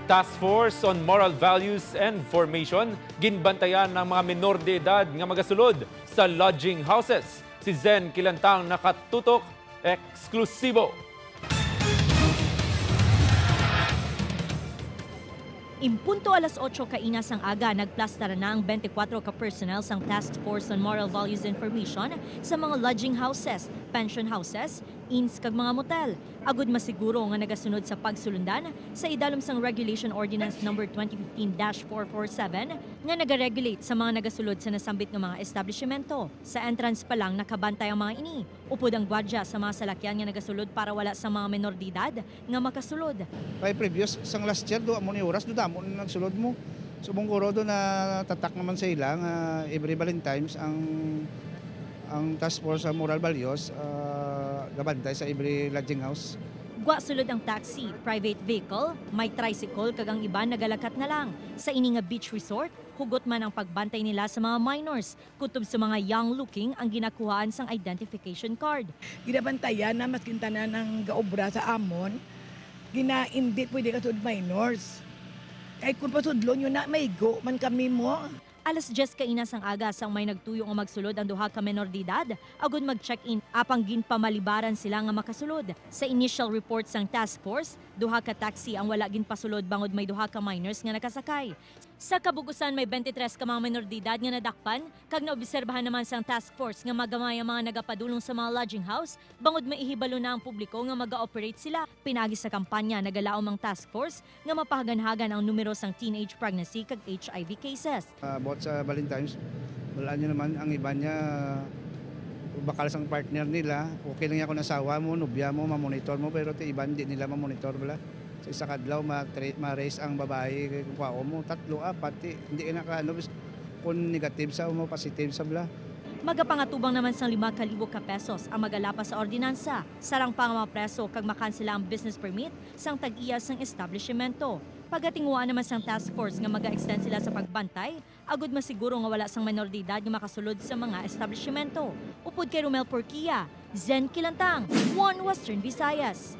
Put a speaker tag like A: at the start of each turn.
A: Task Force on Moral Values and Formation ginbantayan ng mga menor de edad nga magasulod sa lodging houses. Si Zen Kilantang nakatutok eksklusibo.
B: Impunto alas 8 kainas ang aga, nagplastara na ang 24 ka personnel sang Task Force on Moral Values and Formation sa mga lodging houses, pension houses, inns kag mga motel. Agud masiguro nga nagasunod sa pagsulundan sa idalom sang Regulation Ordinance No. 2015-447 nga nagaregulate sa mga nagasulod sa nasambit nga mga establishmento. Sa entrance pa lang nakabantay ang mga ini. Upod ang gwardiya sa mga salakyan nga nagasulod para wala sa mga menor de edad nga makasulod.
C: Kay previous sang last year do amo ni oras do damo nagsulod mo. Subong ko do na tatak naman sa ilang every Valentine's ang Task Force sa Moral Values gabantay sa every lodging house.
B: Gwa sulod ang taxi, private vehicle, may tricycle kag ang iba nagalakat na lang. Sa ini nga beach resort, hugot man ang pagbantay nila sa mga minors. Kutob sa mga young looking ang ginakuhaan sang identification card.
D: Ginabantayan na mas kintanan ng gaobra sa amon, hindi pwede kasud minors. Kahit kung pasudlon yun na, may go man kami mo.
B: Alas 10 kainas ang aga sang may nagtuyo nga magsulod ang duha ka menor de edad, agud mag-check-in apang ginpamalibaran sila nga makasulod. Sa initial report sang task force, duha ka taxi ang wala ginpasulod bangod may duha ka minors nga nakasakay. Sa kabugusan may 23 ka mga menor de edad nga nadakpan, kag naobserbahan naman sang task force nga magamay ang mga nagapadulong sa mga lodging house, bangod maihibalo na ang publiko nga maga-operate sila. Pinagi sa kampanya nagalaom ang task force nga mapahagan-hagan ang numero sang teenage pregnancy kag HIV cases.
C: About sa Valentine's, wala nyo naman ang iba niya bakal sang partner nila. Okay lang yan kung nasawa mo, nubya mo, mamonitor mo, pero iba hindi nila mamonitor wala. Sa isa kadlaw, ma-raise ang babae, kung kwao mo, 3, 4, hindi ka naka, kung negative sa mo, positive sa bala.
B: Magapangatubang naman sang 5,000 ka pesos ang magalapas sa ordinansa. Sarang pa nga mapreso kag makansela ang business permit sang tag-iya sang establishmento. Pagatinguan naman sang task force nga maga-extend sila sa pagbantay, agud masiguro nga wala sang menor de edad nga makasulod sa mga establishmento. Upod kay Romel Porquia, Zen Kilantang, One Western Visayas.